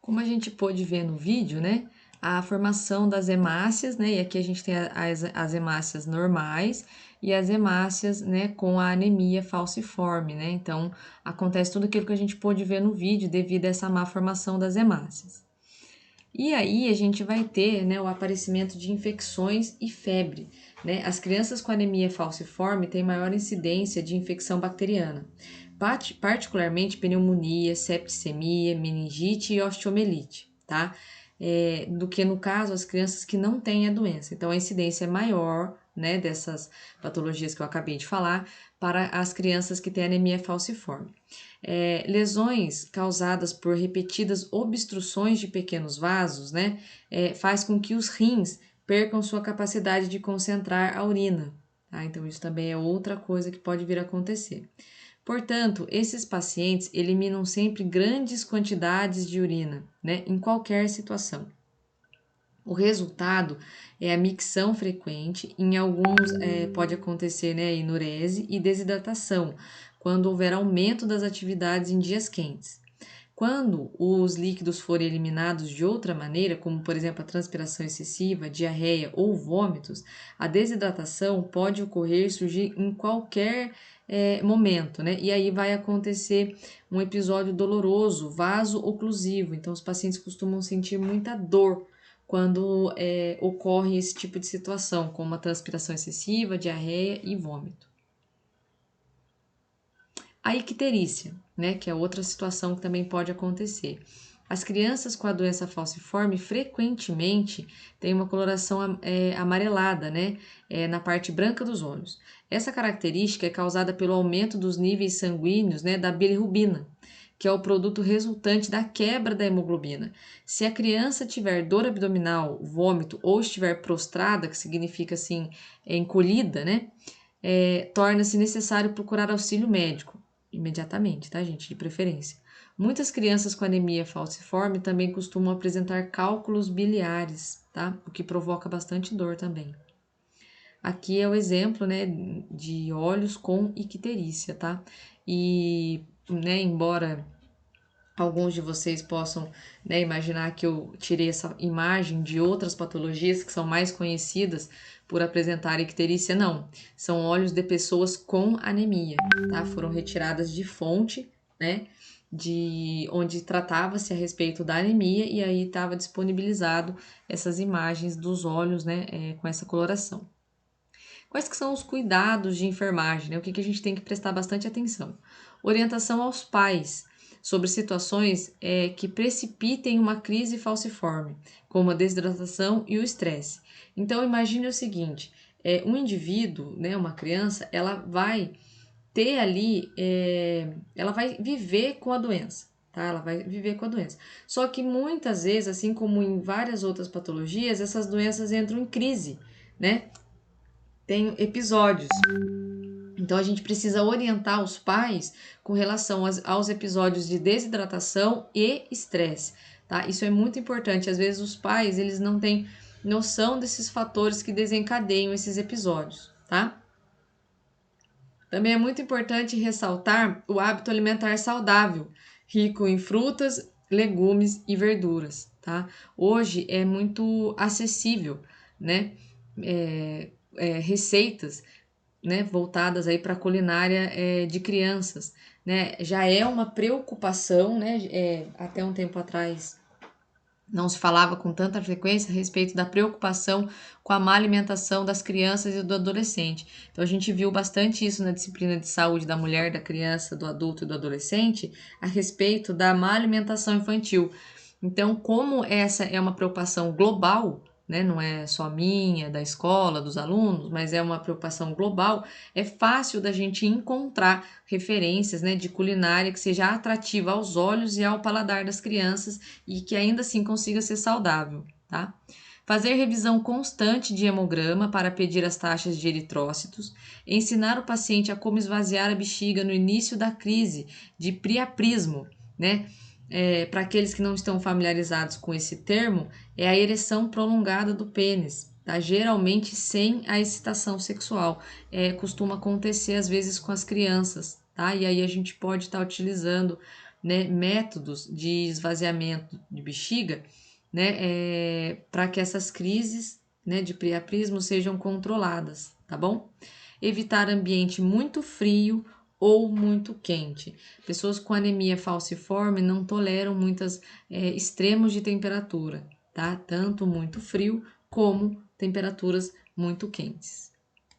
Como a gente pôde ver no vídeo, né, a formação das hemácias, né, e aqui a gente tem as hemácias normais e as hemácias, né, com a anemia falciforme, né, então acontece tudo aquilo que a gente pôde ver no vídeo devido a essa má formação das hemácias. E aí a gente vai ter, né, o aparecimento de infecções e febre, né, as crianças com anemia falciforme têm maior incidência de infecção bacteriana, particularmente pneumonia, septicemia, meningite e osteomielite, tá? Do que no caso as crianças que não têm a doença. Então a incidência é maior, né, dessas patologias que eu acabei de falar para as crianças que têm anemia falciforme. Lesões causadas por repetidas obstruções de pequenos vasos, né, faz com que os rins percam sua capacidade de concentrar a urina, tá? Então isso também é outra coisa que pode vir a acontecer. Portanto, esses pacientes eliminam sempre grandes quantidades de urina, né, em qualquer situação. O resultado é a micção frequente, em alguns pode acontecer, né, enurese e desidratação, quando houver aumento das atividades em dias quentes. Quando os líquidos forem eliminados de outra maneira, como por exemplo a transpiração excessiva, diarreia ou vômitos, a desidratação pode ocorrer e surgir em qualquer momento, né? E aí vai acontecer um episódio doloroso, vaso-oclusivo. Então, os pacientes costumam sentir muita dor quando ocorre esse tipo de situação, como a transpiração excessiva, diarreia e vômito. A icterícia, né, que é outra situação que também pode acontecer. As crianças com a doença falciforme frequentemente têm uma coloração amarelada, né, na parte branca dos olhos. Essa característica é causada pelo aumento dos níveis sanguíneos, né, da bilirrubina, que é o produto resultante da quebra da hemoglobina. Se a criança tiver dor abdominal, vômito ou estiver prostrada, que significa assim, encolhida, né, torna-se necessário procurar auxílio médico imediatamente, tá, gente? De preferência. Muitas crianças com anemia falciforme também costumam apresentar cálculos biliares, tá? O que provoca bastante dor também. Aqui é o exemplo, né, de olhos com icterícia, tá? E, né, embora alguns de vocês possam, né, imaginar que eu tirei essa imagem de outras patologias que são mais conhecidas por apresentar icterícia, não. São olhos de pessoas com anemia, tá? Foram retiradas de fonte, né, de onde tratava-se a respeito da anemia e aí estava disponibilizado essas imagens dos olhos, né, com essa coloração. Quais que são os cuidados de enfermagem, né? O que a gente tem que prestar bastante atenção? Orientação aos pais sobre situações que precipitem uma crise falciforme, como a desidratação e o estresse. Então, imagine o seguinte, um indivíduo, né, uma criança, ela vai ter ali, ela vai viver com a doença, tá? Ela vai viver com a doença. Só que muitas vezes, assim como em várias outras patologias, essas doenças entram em crise, né? Tem episódios. Então a gente precisa orientar os pais com relação aos episódios de desidratação e estresse, tá? Isso é muito importante. Às vezes os pais, eles não têm noção desses fatores que desencadeiam esses episódios, tá? Também é muito importante ressaltar o hábito alimentar saudável, rico em frutas, legumes e verduras, tá? Hoje é muito acessível, né? Receitas, né, voltadas aí para a culinária de crianças, né? Já é uma preocupação, né? Até um tempo atrás não se falava com tanta frequência a respeito da preocupação com a má alimentação das crianças e do adolescente. Então a gente viu bastante isso na disciplina de saúde da mulher, da criança, do adulto e do adolescente a respeito da má alimentação infantil. Então, como essa é uma preocupação global, né, não é só minha, da escola, dos alunos, mas é uma preocupação global, é fácil da gente encontrar referências, né, de culinária que seja atrativa aos olhos e ao paladar das crianças e que ainda assim consiga ser saudável, tá? Fazer revisão constante de hemograma para pedir as taxas de eritrócitos, ensinar o paciente a como esvaziar a bexiga no início da crise de priaprismo, né? Para aqueles que não estão familiarizados com esse termo, é a ereção prolongada do pênis, tá? Geralmente sem a excitação sexual. Costuma acontecer às vezes com as crianças, tá? E aí a gente pode estar utilizando, né, métodos de esvaziamento de bexiga, né, para que essas crises, né, de priapismo sejam controladas, tá bom? Evitar ambiente muito frio ou muito quente. Pessoas com anemia falciforme não toleram muitos extremos de temperatura, tá? Tanto muito frio como temperaturas muito quentes.